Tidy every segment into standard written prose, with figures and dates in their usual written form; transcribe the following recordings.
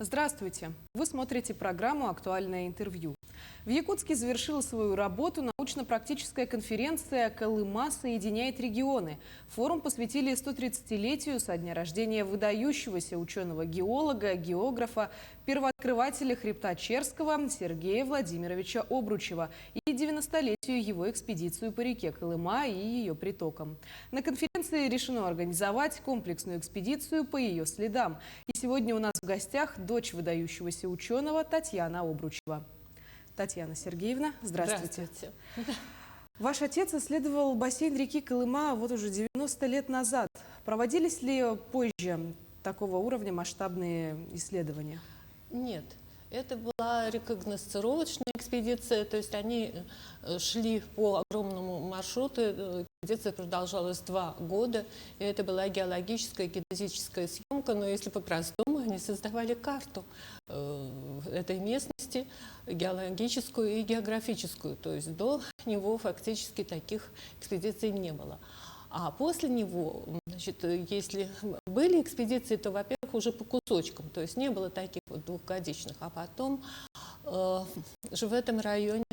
Здравствуйте! Вы смотрите программу «Актуальное интервью». В Якутске завершила свою работу научно-практическая конференция «Колыма соединяет регионы». Форум посвятили 130-летию со дня рождения выдающегося ученого-геолога, географа, первооткрывателя хребта Черского Сергея Владимировича Обручева и 90-летию его экспедицию по реке Колыма и ее притокам. На конференции решено организовать комплексную экспедицию по ее следам. И сегодня у нас в гостях дочь выдающегося ученого Татьяна Обручева. Татьяна Сергеевна, здравствуйте. Здравствуйте. Ваш отец исследовал бассейн реки Колыма вот уже 90 лет назад. Проводились ли позже такого уровня масштабные исследования? Нет, это была рекогносцировочная экспедиция, то есть они шли по огромному маршруту. Экспедиция продолжалась 2 года, и это была геологическая, геодезическая съемка, но если по-простому, они создавали карту этой местности, геологическую и географическую, то есть до него фактически таких экспедиций не было. А после него, значит, если были экспедиции, то, во-первых, уже по кусочкам, то есть не было таких вот двухгодичных. А потом же в этом районе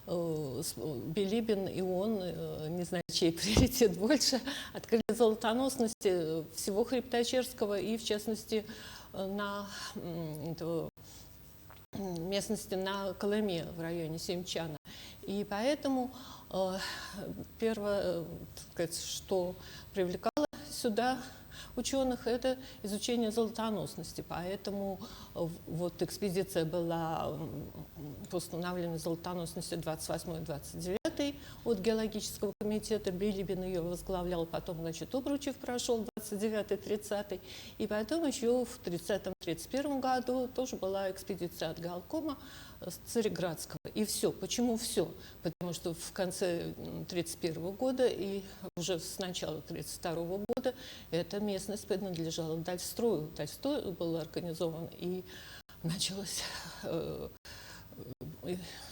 Билибин и он, не знаю, чей приоритет больше, открыли золотоносности всего хребта Черского и, в частности, на местности на Колыме в районе Семчана. И поэтому первое, так сказать, что привлекало сюда ученых, это изучение золотоносности. Поэтому вот экспедиция была по установлению золотоносности 28-29 от геологического комитета. Билибин ее возглавлял, потом, значит, Обручев прошел 29-30. И потом еще в 30-31 году тоже была экспедиция от Галкома Цареградского. И все. Почему все? Потому что в конце 1931 года и уже с начала 1932 года эта местность принадлежала Дальстрою. Дальстрой был организован, и началось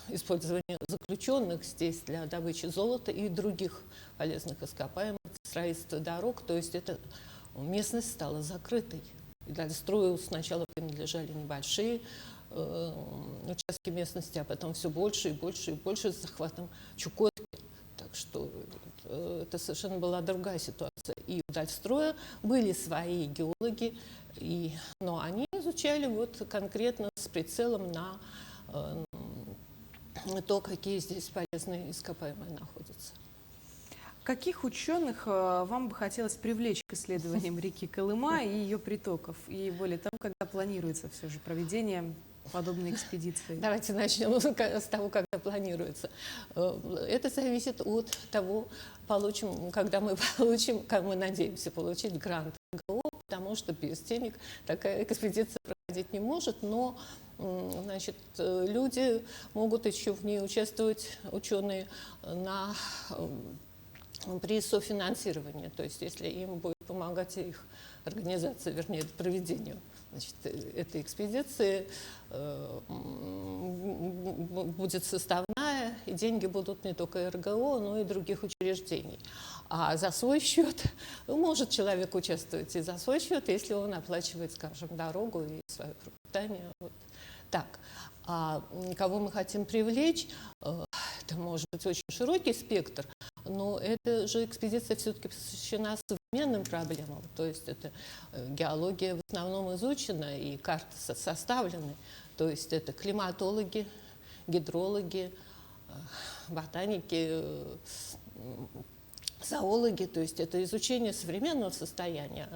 использование заключенных здесь для добычи золота и других полезных ископаемых, строительства дорог. То есть эта местность стала закрытой. И Дальстрою сначала принадлежали небольшие участки местности, а потом все больше и больше и больше с захватом Чукотки. Так что это совершенно была другая ситуация. И у Дальстроя были свои геологи, но они изучали вот конкретно с прицелом на то, какие здесь полезные ископаемые находятся. Каких ученых вам бы хотелось привлечь к исследованиям реки Колыма и ее притоков? И более того, когда планируется все же проведение подобной экспедиции? Давайте начнем с того, когда планируется. Это зависит от того, когда мы получим, как мы надеемся получить грант ГО, потому что без денег такая экспедиция проходить не может, но значит, люди могут еще в ней участвовать, ученые, при софинансировании, то есть если им будет помогать их организация, вернее, проведению, значит, этой экспедиции будет составная, и деньги будут не только РГО, но и других учреждений. А за свой счет может человек участвовать и за свой счет, если он оплачивает, скажем, дорогу и свое пропитание. Вот так. А кого мы хотим привлечь, это может быть очень широкий спектр, но эта же экспедиция все-таки посвящена современным проблемам, то есть это геология в основном изучена и карты составлены, то есть это климатологи, гидрологи, ботаники, зоологи, то есть это изучение современного состояния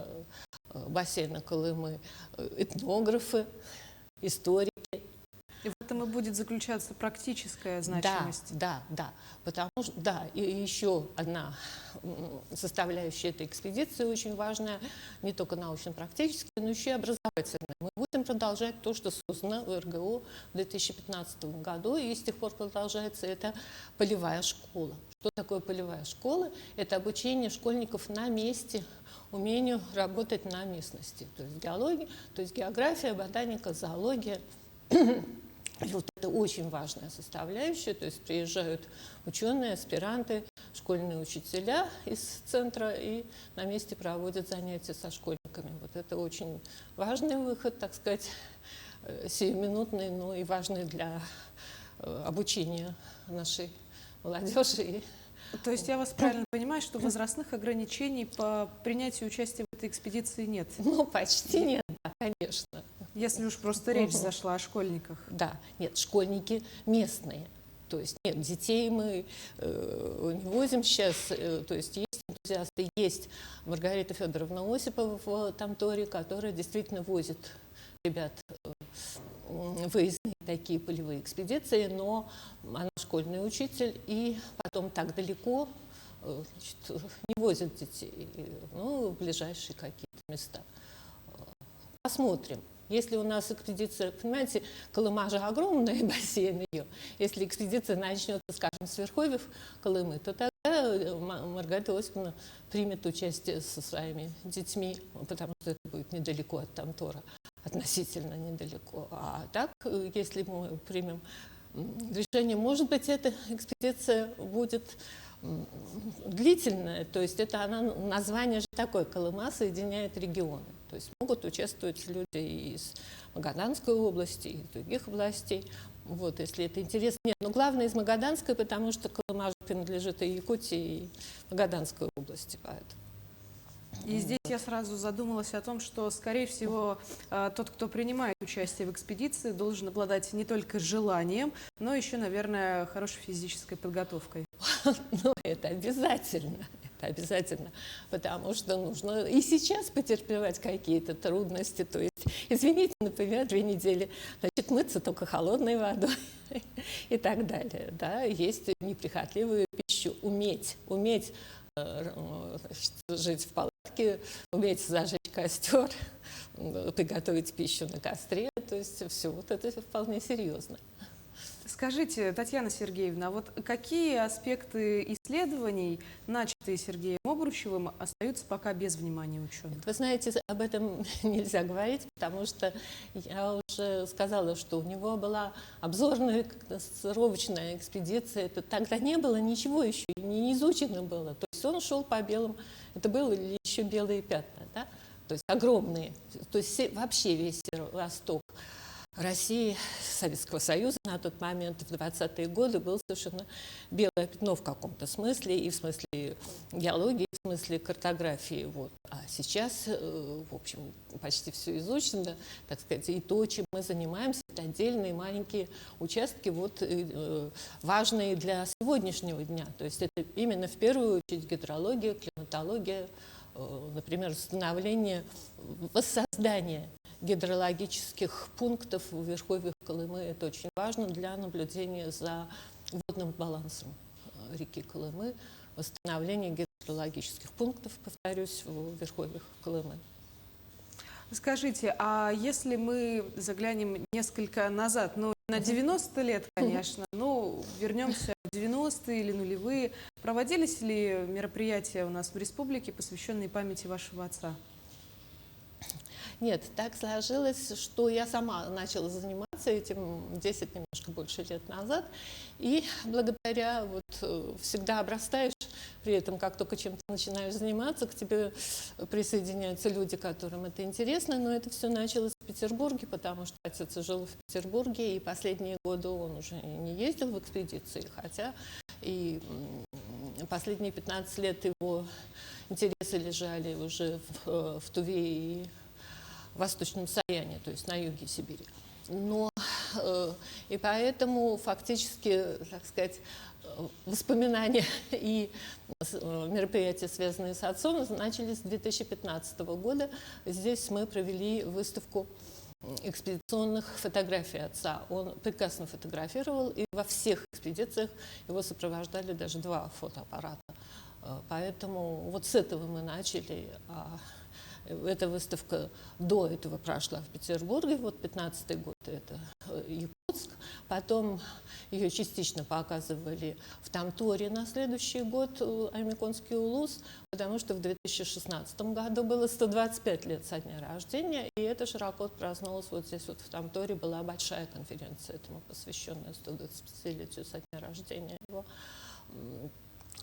бассейна Колымы, этнографы, историки. И в этом и будет заключаться практическая значимость. Да, потому что, и еще одна составляющая этой экспедиции очень важная, не только научно-практическая, но еще и образовательная. Мы будем продолжать то, что создано в РГО в 2015 году, и с тех пор продолжается это полевая школа. Что такое полевая школа? Это обучение школьников на месте, умению работать на местности. То есть геология, то есть география, ботаника, зоология. И вот это очень важная составляющая, то есть приезжают ученые, аспиранты, школьные учителя из центра и на месте проводят занятия со школьниками. Вот это очень важный выход, так сказать, сиюминутный, но и важный для обучения нашей молодежи. То есть я вас правильно понимаю, что возрастных ограничений по принятию участия в этой экспедиции нет? Ну, почти нет, да, конечно. Если уж просто речь зашла о школьниках. Да, нет, школьники местные. То есть нет, детей мы не возим сейчас. То есть есть энтузиасты, есть Маргарита Федоровна Осипова в Тамторе, которая действительно возит ребят в выездные такие полевые экспедиции, но она школьный учитель, и потом так далеко значит, не возят детей, ну, в ближайшие какие-то места. Посмотрим. Если у нас экспедиция, понимаете, Колыма же огромный бассейн ее. Если экспедиция начнется, скажем, с верховьев Колымы, то тогда Маргарита Осиповна примет участие со своими детьми, потому что это будет недалеко от Тамтора, относительно недалеко. А так, если мы примем решение, может быть, эта экспедиция будет длительная, то есть это она, название же такое, Колыма соединяет регионы. То есть могут участвовать люди из Магаданской области, из других областей. Вот, если это интересно. Нет, но главное из Магаданской, потому что Колыма же принадлежит и Якутии, и Магаданской области. Поэтому. И здесь я сразу задумалась о том, что, скорее всего, тот, кто принимает участие в экспедиции, должен обладать не только желанием, но еще, наверное, хорошей физической подготовкой. Ну, это обязательно. Это обязательно, потому что нужно и сейчас потерпевать какие-то трудности. То есть, извините, например, 2 недели, значит, мыться только холодной водой и так далее. Да? Есть неприхотливую пищу, уметь значит, жить в палатке, уметь зажечь костер, приготовить пищу на костре. То есть все вот это вполне серьезно. Скажите, Татьяна Сергеевна, вот какие аспекты исследований, начатые Сергеем Обручевым, остаются пока без внимания ученых? Вы знаете, об этом нельзя говорить, потому что я уже сказала, что у него была обзорная сортировочная экспедиция. Это тогда не было ничего еще, не изучено было. То есть он шел по белым, это были еще белые пятна, да? То есть огромные, то есть вообще весь Восток России, Советского Союза на тот момент, в 20-е годы, был совершенно белое пятно в каком-то смысле, и в смысле геологии, и в смысле картографии. Вот. А сейчас, в общем, почти все изучено, так сказать, и то, чем мы занимаемся, это отдельные маленькие участки, вот, важные для сегодняшнего дня. То есть это именно в первую очередь гидрология, климатология, например, становление, воссоздание гидрологических пунктов в верховьях Колымы. Это очень важно для наблюдения за водным балансом реки Колымы, восстановление гидрологических пунктов, повторюсь, в верховьях Колымы. Скажите, а если мы заглянем несколько назад, ну, на 90 лет, конечно, ну, вернемся в 90-е или нулевые, проводились ли мероприятия у нас в республике, посвященные памяти вашего отца? Нет, так сложилось, что я сама начала заниматься этим 10, немножко больше лет назад. И благодаря, вот, всегда обрастаешь, при этом, как только чем-то начинаешь заниматься, к тебе присоединяются люди, которым это интересно. Но это все началось в Петербурге, потому что отец жил в Петербурге, и последние годы он уже не ездил в экспедиции, хотя и последние 15 лет его интересы лежали уже в Туве и Восточном Саяне, то есть на юге Сибири. Но и поэтому фактически, так сказать, воспоминания и мероприятия, связанные с отцом, начались с 2015 года. Здесь мы провели выставку экспедиционных фотографий отца. Он прекрасно фотографировал, и во всех экспедициях его сопровождали даже 2 фотоаппарата. Поэтому вот с этого мы начали. Эта выставка до этого прошла в Петербурге, вот 15-й год это Якутск, потом ее частично показывали в Тамторе на следующий год, Аймяконский улус, потому что в 2016 году было 125 лет со дня рождения, и это широко отпраздновалось вот здесь вот в Тамторе, была большая конференция этому посвященная 125-летию со дня рождения его.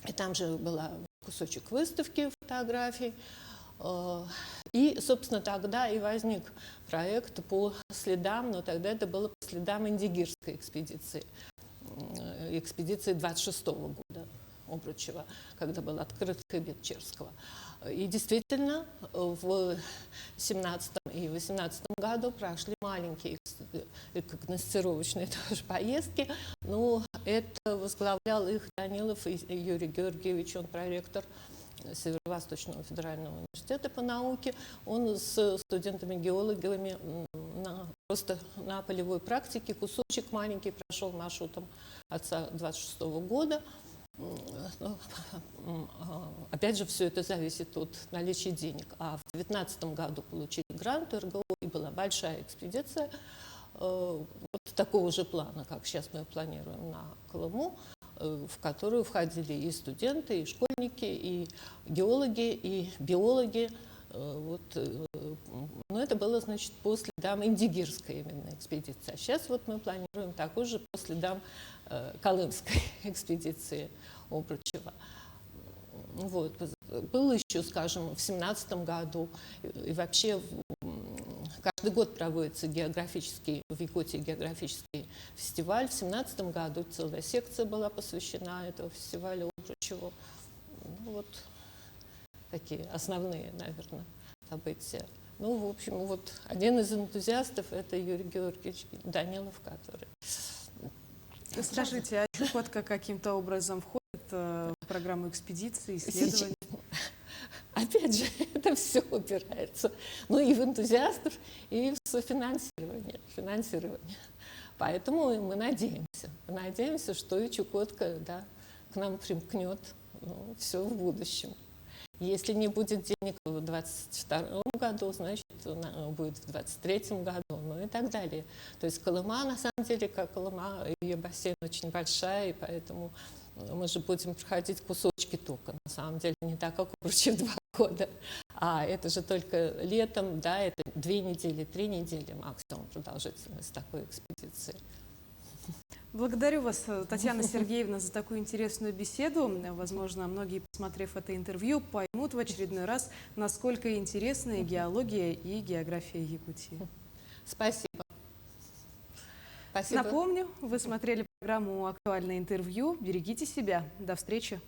И там же был кусочек выставки фотографий. И, собственно, тогда и возник проект по следам, но тогда это было по следам Индигирской экспедиции, экспедиции 26-го года Обручева, когда был открыт хребет Черского. И действительно, в 17 и 18 году прошли маленькие рекогносцировочные тоже поездки, но это возглавлял их Данилов и Юрий Георгиевич, он проректор Северо-Восточного федерального университета по науке. Он с студентами-геологами просто на полевой практике кусочек маленький прошел маршрутом отца 26-го года. Опять же, все это зависит от наличия денег. А в 2019 году получили грант РГО, и была большая экспедиция вот такого же плана, как сейчас мы планируем на Колыму, в которую входили и студенты, и школьники, и геологи, и биологи. Вот. Но это было, значит, по следам Индигирской именно экспедиции. А сейчас вот мы планируем такой же по следам Колымской экспедиции Обручева. Вот. Был еще, скажем, в 2017 году, и вообще каждый год проводится географический, в Якутии географический фестиваль. В 2017 году целая секция была посвящена этому фестивалю Обручеву. Вот такие основные, наверное, события. Ну, в общем, вот один из энтузиастов — это Юрий Георгиевич Данилов, который... Скажите, а Чукотка каким-то образом входит в программу экспедиции, исследований? Опять же, это все упирается, ну, и в энтузиастов, и в софинансирование, финансирование. Поэтому мы надеемся, что и Чукотка, да, к нам примкнет, ну, все в будущем. Если не будет денег в 2022 году, значит, будет в 2023 году, ну и так далее. То есть Колыма, на самом деле, как Колыма, ее бассейн очень большая, и поэтому мы же будем проходить кусочки только. На самом деле не так, как Обручев 2 года. А это же только летом, да, это 2 недели, 3 недели максимум продолжительность такой экспедиции. Благодарю вас, Татьяна Сергеевна, за такую интересную беседу. Возможно, многие, посмотрев это интервью, поймут в очередной раз, насколько интересны геология и география Якутии. Спасибо. Спасибо. Напомню, вы смотрели программу «Актуальное интервью». Берегите себя. До встречи.